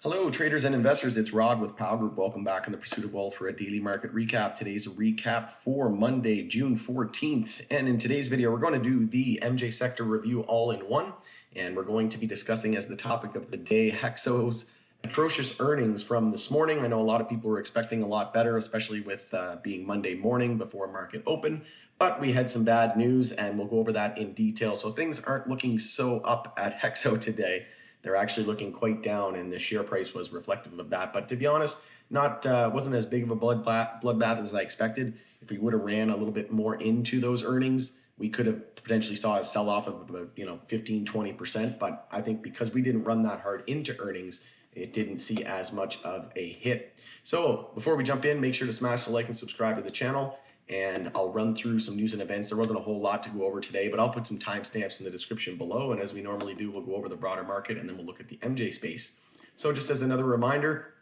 Hello, traders and investors. It's Rod with POW Group. Welcome back on the Pursuit of Wealth for a daily market recap. Today's a recap for Monday, June 14th. And in today's video, we're going to do the MJ sector review all in one. And we're going to be discussing as the topic of the day, HEXO's atrocious earnings from this morning. I know a lot of people were expecting a lot better, especially with being Monday morning before market open. But we had some bad news and we'll go over that in detail. So things aren't looking so up at HEXO today. They're actually looking quite down, and the share price was reflective of that. But to be honest, wasn't as big of a bloodbath as I expected. If we would have ran a little bit more into those earnings, we could have potentially saw a sell-off of about 15-20%. But I think because we didn't run that hard into earnings, it didn't see as much of a hit. So before we jump in, make sure to smash the like and subscribe to the channel. And I'll run through some news and events. There wasn't a whole lot to go over today, but I'll put some timestamps in the description below. And as we normally do, we'll go over the broader market and then we'll look at the MJ space. So just as another reminder,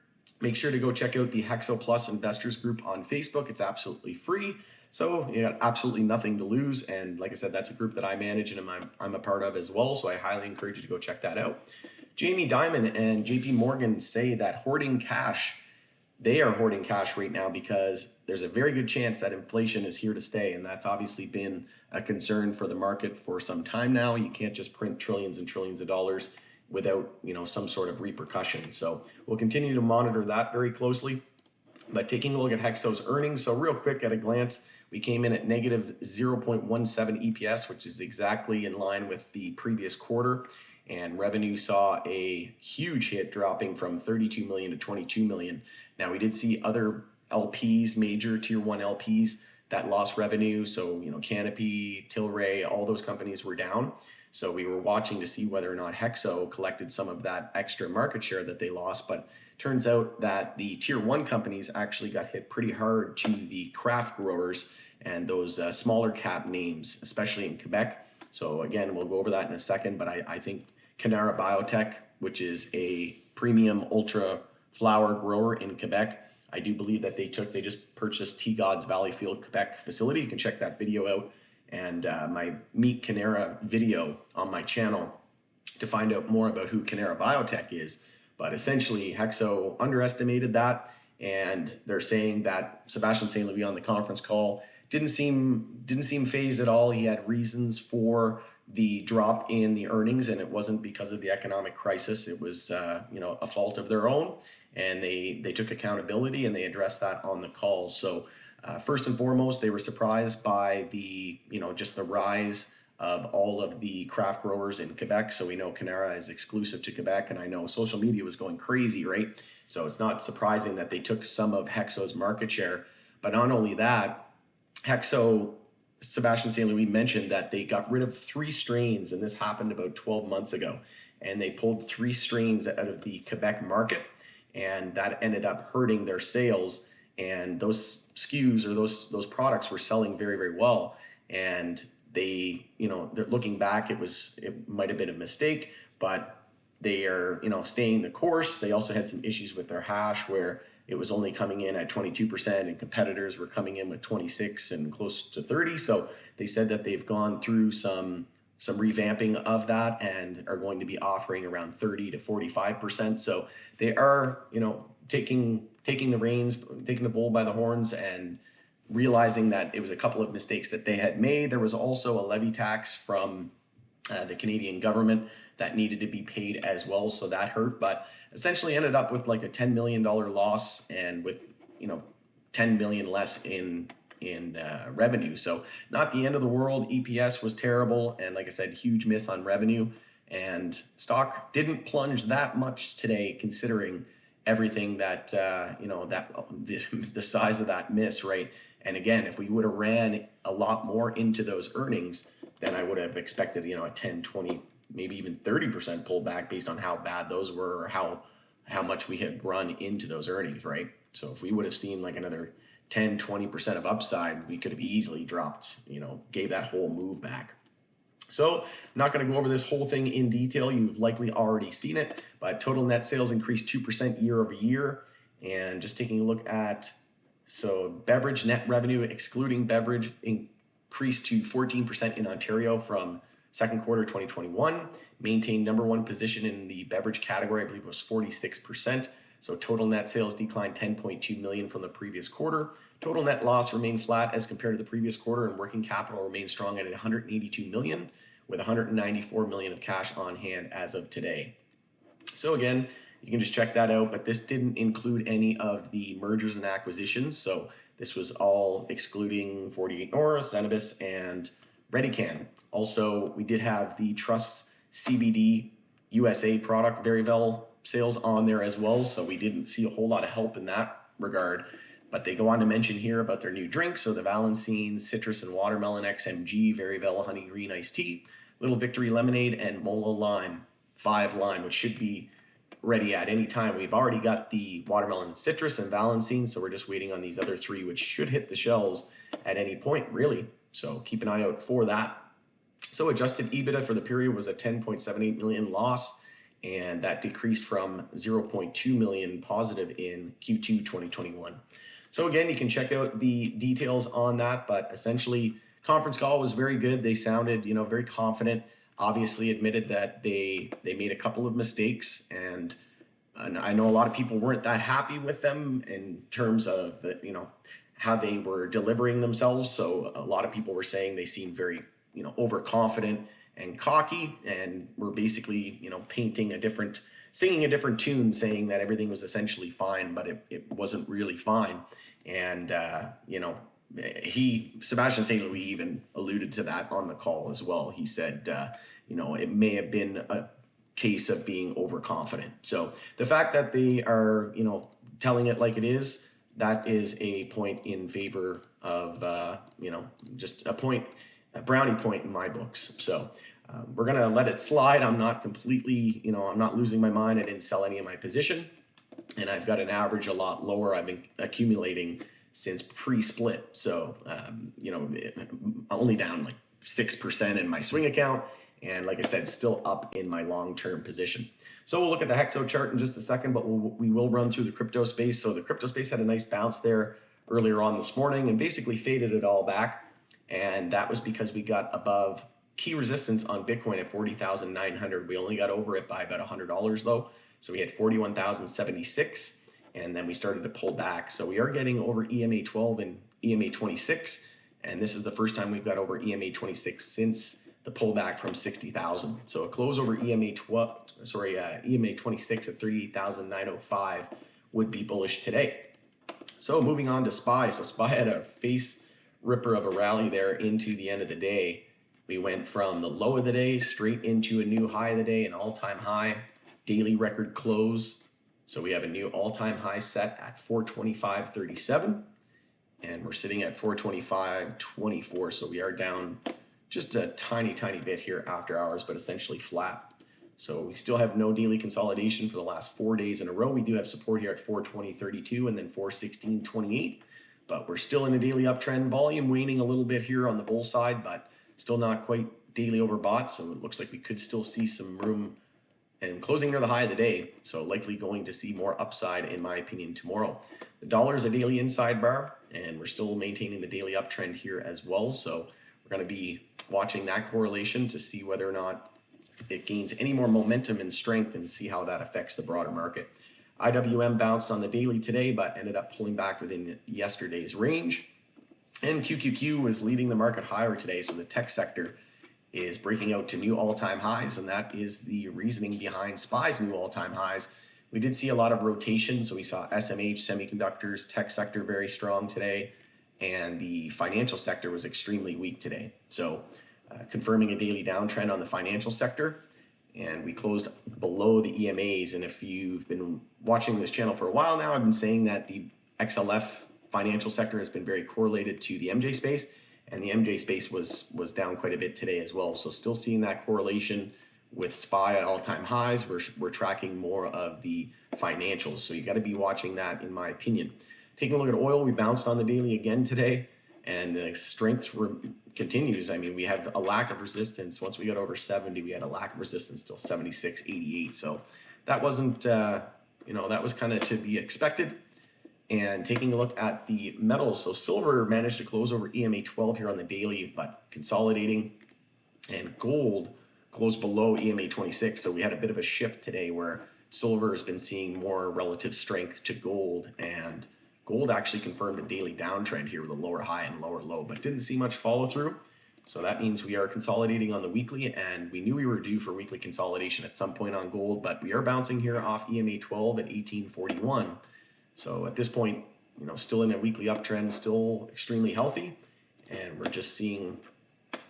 make sure to go check out the HEXO Plus Investors Group on Facebook. It's absolutely free. So you got absolutely nothing to lose. And like I said, that's a group that I manage and I'm a part of as well. So I highly encourage you to go check that out. Jamie Dimon and JP Morgan say that they are hoarding cash right now because there's a very good chance that inflation is here to stay. And that's obviously been a concern for the market for some time now. You can't just print trillions and trillions of dollars without, some sort of repercussion. So we'll continue to monitor that very closely. But taking a look at HEXO's earnings. So real quick at a glance, we came in at negative 0.17 EPS, which is exactly in line with the previous quarter. And revenue saw a huge hit, dropping from 32 million to 22 million. Now we did see other LPs, major tier one LPs that lost revenue. So, Canopy, Tilray, all those companies were down. So we were watching to see whether or not HEXO collected some of that extra market share that they lost. But turns out that the tier one companies actually got hit pretty hard to the craft growers and those smaller cap names, especially in Quebec. So again, we'll go over that in a second, but I think Cannara Biotech, which is a premium ultra flower grower in Quebec, I do believe that they just purchased Tea God's Valleyfield, Quebec facility. You can check that video out and my Meet Cannara video on my channel to find out more about who Cannara Biotech is. But essentially, HEXO underestimated that, and they're saying that Sebastian St. Louis on the conference call didn't seem phased at all. He had reasons for the drop in the earnings, and it wasn't because of the economic crisis. It was a fault of their own, and they took accountability and they addressed that on the call. So first and foremost, they were surprised by the just the rise of all of the craft growers in Quebec. So we know Cannara is exclusive to Quebec, and I know social media was going crazy, right? So it's not surprising that they took some of HEXO's market share. But not only that, HEXO, Sebastian St. Louis mentioned that they got rid of 3 strains, and this happened about 12 months ago. And they pulled 3 strains out of the Quebec market, and that ended up hurting their sales. And those SKUs or those products were selling very, very well. And they're looking back, it might have been a mistake, but they are, staying the course. They also had some issues with their hash where it was only coming in at 22% and competitors were coming in with 26 and close to 30. So they said that they've gone through some revamping of that and are going to be offering around 30 to 45%. So they are, taking the reins, taking the bull by the horns and realizing that it was a couple of mistakes that they had made. There was also a levy tax from the Canadian government that needed to be paid as well, so that hurt. But essentially ended up with like a $10 million loss and with 10 million less in revenue. So not the end of the world. EPS was terrible, and like I said, huge miss on revenue. And stock didn't plunge that much today, considering everything that the size of that miss, right? And again, if we would have ran a lot more into those earnings, then I would have expected a 10, 20, maybe even 30% pullback based on how bad those were or how much we had run into those earnings, right? So if we would have seen like another 10, 20% of upside, we could have easily dropped, gave that whole move back. So I'm not going to go over this whole thing in detail. You've likely already seen it, but total net sales increased 2% year over year. And just taking a look at, so beverage net revenue, excluding beverage, increased to 14% in Ontario from second quarter 2021. Maintained number one position in the beverage category. I believe it was 46%. So total net sales declined 10.2 million from the previous quarter. Total net loss remained flat as compared to the previous quarter, and working capital remained strong at 182 million, with 194 million of cash on hand as of today. So again, you can just check that out, but this didn't include any of the mergers and acquisitions. So this was all excluding 48 North, Zenabis, and Readycan. Also, we did have the Truss CBD USA product, Veryvel sales on there as well. So we didn't see a whole lot of help in that regard. But they go on to mention here about their new drinks. So the Valencine, Citrus and Watermelon XMG, Veryvel Honey Green Iced Tea, Little Victory Lemonade, and Mola Lime, 5 Lime, which should be ready at any time. We've already got the Watermelon Citrus and Valencine, so we're just waiting on these other 3, which should hit the shelves at any point, really. So keep an eye out for that. So adjusted EBITDA for the period was a 10.78 million loss, and that decreased from 0.2 million positive in Q2 2021. So again, you can check out the details on that, but essentially conference call was very good. They sounded, very confident. Obviously admitted that they made a couple of mistakes, and I know a lot of people weren't that happy with them in terms of how they were delivering themselves. So a lot of people were saying they seemed very overconfident and cocky, and were basically singing a different tune, saying that everything was essentially fine, but it wasn't really fine. And Sebastian St. Louis even alluded to that on the call as well. He said, it may have been a case of being overconfident. So the fact that they are, telling it like it is, that is a point in favor of, just a brownie point in my books. So we're going to let it slide. I'm not completely, I'm not losing my mind. I didn't sell any of my position, and I've got an average a lot lower. I've been accumulating since pre-split. So, only down like 6% in my swing account. And like I said, still up in my long-term position. So we'll look at the HEXO chart in just a second, but we will run through the crypto space. So the crypto space had a nice bounce there earlier on this morning and basically faded it all back. And that was because we got above key resistance on Bitcoin at 40,900. We only got over it by about $100 though. So we had 41,076, and then we started to pull back. So we are getting over EMA 12 and EMA 26. And this is the first time we've got over EMA 26 since the pullback from 60,000. So a close over EMA 26 at 38,905 would be bullish today. So moving on to SPY. So SPY had a face ripper of a rally there into the end of the day. We went from the low of the day straight into a new high of the day, an all-time high, daily record close. So we have a new all-time high set at 425.37, and we're sitting at 425.24. So we are down just a tiny bit here after hours, but essentially flat. So we still have no daily consolidation for the last 4 days in a row. We do have support here at 420.32 and then 416.28, but we're still in a daily uptrend. Volume waning a little bit here on the bull side, but still not quite daily overbought. So it looks like we could still see some room and closing near the high of the day. So likely going to see more upside in my opinion tomorrow. The dollar is a daily inside bar, and we're still maintaining the daily uptrend here as well. So we're going to be watching that correlation to see whether or not it gains any more momentum and strength, and see how that affects the broader market. IWM bounced on the daily today, but ended up pulling back within yesterday's range. And QQQ was leading the market higher today. So the tech sector is breaking out to new all-time highs, and that is the reasoning behind SPY's new all-time highs. We did see a lot of rotation. So we saw SMH, semiconductors, tech sector very strong today, and the financial sector was extremely weak today. So confirming a daily downtrend on the financial sector, and we closed below the EMAs. And if you've been watching this channel for a while now, I've been saying that the XLF financial sector has been very correlated to the MJ space, and the MJ space was down quite a bit today as well. So still seeing that correlation with SPY at all-time highs. We're tracking more of the financials, so you got to be watching that in my opinion. Taking a look at oil, we bounced on the daily again today, and the strength continues. I mean, we have a lack of resistance. Once we got over 70, we had a lack of resistance till 76.88. So that wasn't, that was kind of to be expected. And taking a look at the metals, so silver managed to close over EMA 12 here on the daily, but consolidating. and gold closed below EMA 26. So we had a bit of a shift today where silver has been seeing more relative strength to gold, and gold actually confirmed a daily downtrend here with a lower high and lower low, but didn't see much follow through. So that means we are consolidating on the weekly, and we knew we were due for weekly consolidation at some point on gold, but we are bouncing here off EMA 12 at 1841. So at this point, still in a weekly uptrend, still extremely healthy, and we're just seeing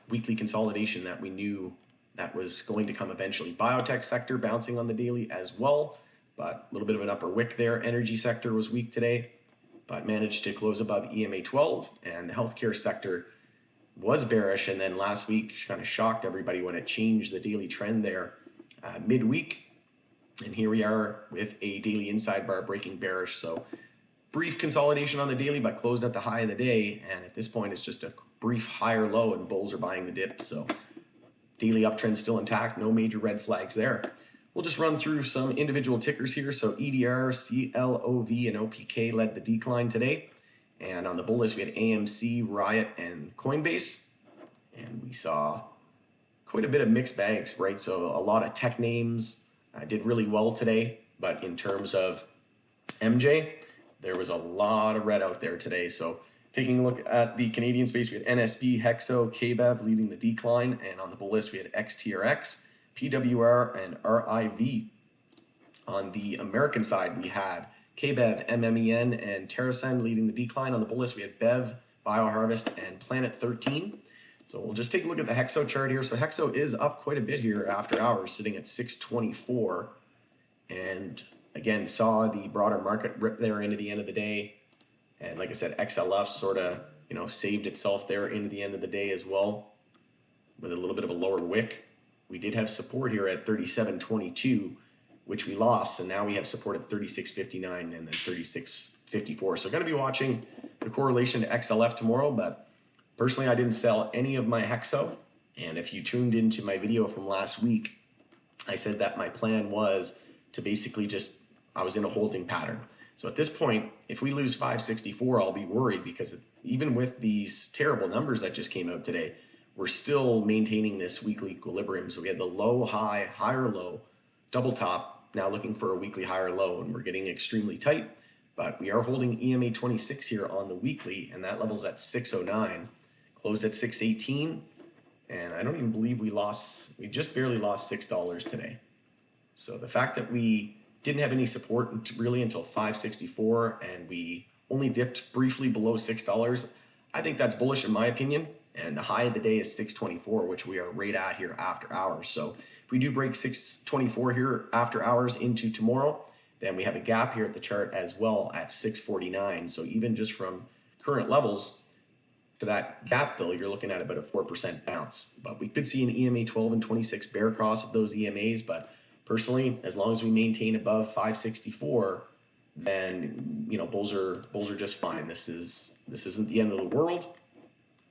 weekly consolidation that we knew that was going to come eventually. Biotech sector bouncing on the daily as well, but a little bit of an upper wick there. Energy sector was weak today, but managed to close above EMA 12, and the healthcare sector was bearish, and then last week kind of shocked everybody when it changed the daily trend there midweek, and here we are with a daily inside bar breaking bearish. So brief consolidation on the daily, but closed at the high of the day, and at this point it's just a brief higher low, and bulls are buying the dip. So daily uptrend still intact, no major red flags there. We'll just run through some individual tickers here. So EDR, CLOV, and OPK led the decline today. And on the bull list, we had AMC, Riot, and Coinbase. And we saw quite a bit of mixed bags, right? So a lot of tech names did really well today. But in terms of MJ, there was a lot of red out there today. So taking a look at the Canadian space, we had NSB, HEXO, KBEV leading the decline. And on the bull list, we had XTRX, PWR, and RIV. On the American side, we had KBEV, MMEN, and TerraSend leading the decline. On the bull list, we had BEV, BioHarvest, and Planet 13. So we'll just take a look at the HEXO chart here. So HEXO is up quite a bit here after hours, sitting at 624. And again, saw the broader market rip there into the end of the day. And like I said, XLF sort of, saved itself there into the end of the day as well with a little bit of a lower wick. We did have support here at 37.22, which we lost, and now we have support at 36.59 and then 36.54. So going to be watching the correlation to XLF tomorrow, but personally I didn't sell any of my HEXO, and if you tuned into my video from last week, I said that my plan was to basically I was in a holding pattern. So at this point, if we lose 564, I'll be worried, because even with these terrible numbers that just came out today, we're still maintaining this weekly equilibrium. So we had the low, high, higher, low, double top, now looking for a weekly higher low, and we're getting extremely tight, but we are holding EMA 26 here on the weekly, and that level's at 609, closed at 618, and I don't even believe we just barely lost $6 today. So the fact that we didn't have any support really until 564, and we only dipped briefly below $6, I think that's bullish in my opinion. And the high of the day is 624, which we are right at here after hours. So if we do break 624 here after hours into tomorrow, then we have a gap here at the chart as well at 649. So even just from current levels to that gap fill, you're looking at about a 4% bounce. But we could see an EMA 12 and 26 bear cross of those EMAs. But personally, as long as we maintain above 564, then bulls are just fine. This isn't the end of the world.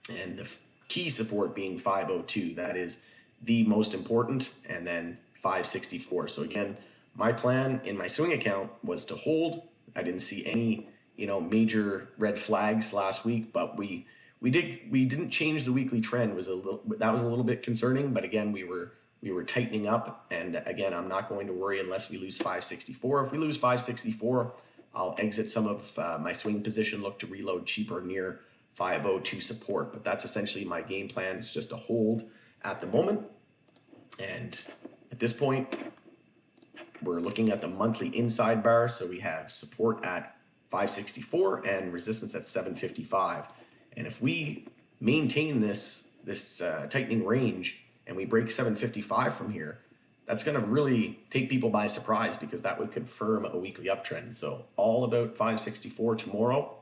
And the key support being 502, that is the most important, and then 564. So again, my plan in my swing account was to hold. I didn't see any major red flags last week, but we didn't change the weekly trend. That was a little bit concerning, but again, we were tightening up, and again, I'm not going to worry unless we lose 564. If we lose 564, I'll exit some of my swing position, look to reload cheaper near 502 support, but that's essentially my game plan. It's just a hold at the moment. And at this point, we're looking at the monthly inside bar. So we have support at 564 and resistance at 755. And if we maintain this tightening range and we break 755 from here, that's going to really take people by surprise, because that would confirm a weekly uptrend. So all about 564 tomorrow.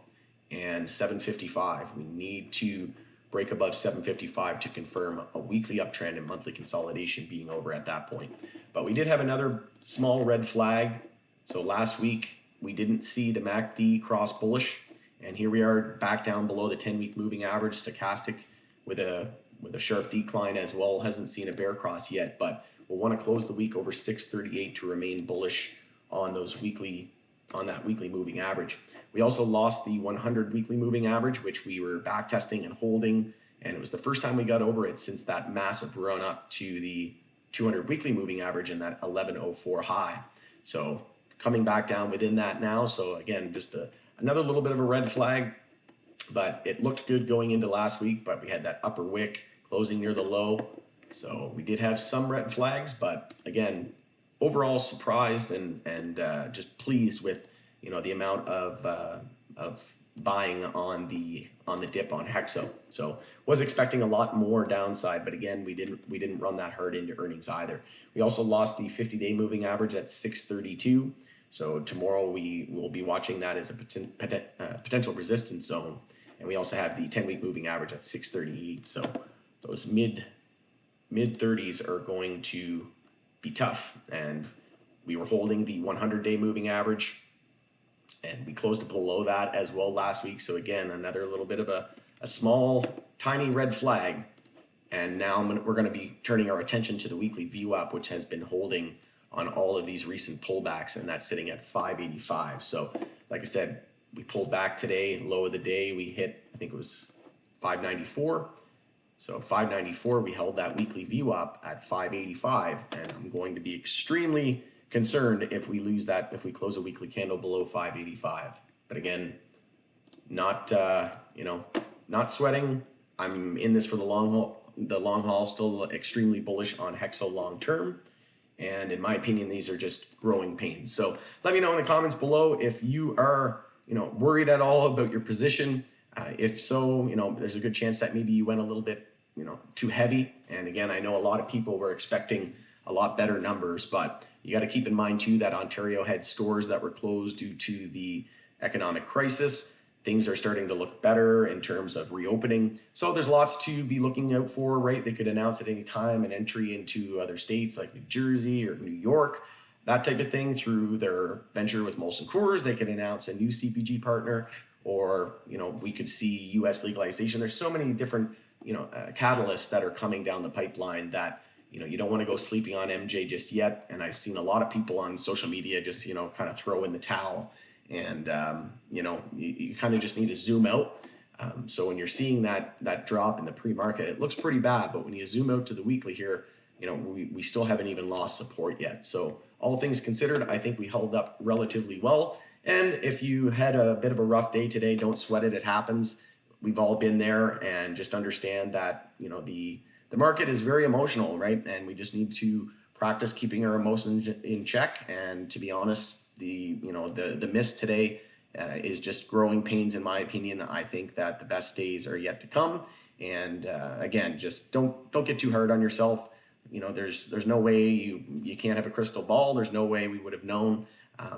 And 755, we need to break above 755 to confirm a weekly uptrend and monthly consolidation being over at that point. But we did have another small red flag. So last week we didn't see the MACD cross bullish, and here we are back down below the 10-week moving average. Stochastic with a sharp decline as well, hasn't seen a bear cross yet, but we'll want to close the week over 638 to remain bullish on that weekly moving average. We also lost the 100 weekly moving average, which we were back testing and holding And it was the first time we got over it since that massive run up to the 200 weekly moving average and that 1104 high. So coming back down within that now. So again, just another little bit of a red flag, but it looked good going into last week, but we had that upper wick closing near the low. So we did have some red flags, but again, overall surprised and just pleased with, you know, the amount of buying on the dip on HEXO. So was expecting a lot more downside, but again, we didn't run that hard into earnings either. We also lost the 50-day moving average at 632. So tomorrow we will be watching that as a potential resistance zone. And we also have the 10-week moving average at 638. So those mid 30s are going to be tough. And we were holding the 100-day moving average, and we closed below that as well last week. So again, another little bit of a small, tiny red flag. And now we're going to be turning our attention to the weekly view up, which has been holding on all of these recent pullbacks, and that's sitting at 585. So like I said, we pulled back today, low of the day, we hit, I think it was 594. So 594, we held that weekly view up at 585, and I'm going to be extremely concerned if we lose that, if we close a weekly candle below 585. But again, not not sweating. I'm in this for the long haul, still extremely bullish on HEXO long term. And in my opinion, these are just growing pains. So let me know in the comments below if you are, worried at all about your position. If so, there's a good chance that maybe you went a little bit, too heavy. And again, I know a lot of people were expecting a lot better numbers, but you got to keep in mind too that Ontario had stores that were closed due to the economic crisis. Things are starting to look better in terms of reopening. So there's lots to be looking out for, right? They could announce at any time an entry into other states like New Jersey or New York, that type of thing through their venture with Molson Coors. They could announce a new CPG partner, or, we could see US legalization. There's so many different, catalysts that are coming down the pipeline that, you don't want to go sleeping on MJ just yet. And I've seen a lot of people on social media just, kind of throw in the towel. And, you kind of just need to zoom out. So when you're seeing that drop in the pre-market, it looks pretty bad. But when you zoom out to the weekly here, we still haven't even lost support yet. So all things considered, I think we held up relatively well. And if you had a bit of a rough day today, don't sweat it. It happens. We've all been there, and just understand that, the market is very emotional, right? And we just need to practice keeping our emotions in check. And to be honest, the miss today is just growing pains, in my opinion. I think that the best days are yet to come. And again, just don't get too hard on yourself. There's no way you can't have a crystal ball. There's no way we would have known.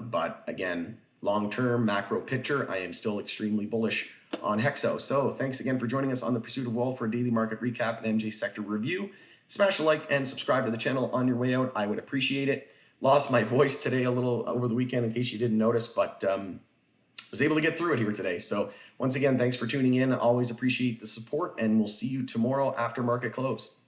But again, long-term macro picture, I am still extremely bullish on HEXO. So thanks again for joining us on the Pursuit of Wealth for a daily market recap and MJ sector review. Smash a like and subscribe to the channel on your way out. I would appreciate it. Lost my voice today a little over the weekend, in case you didn't notice, but was able to get through it here today. So once again, thanks for tuning in. Always appreciate the support, and we'll see you tomorrow after market close.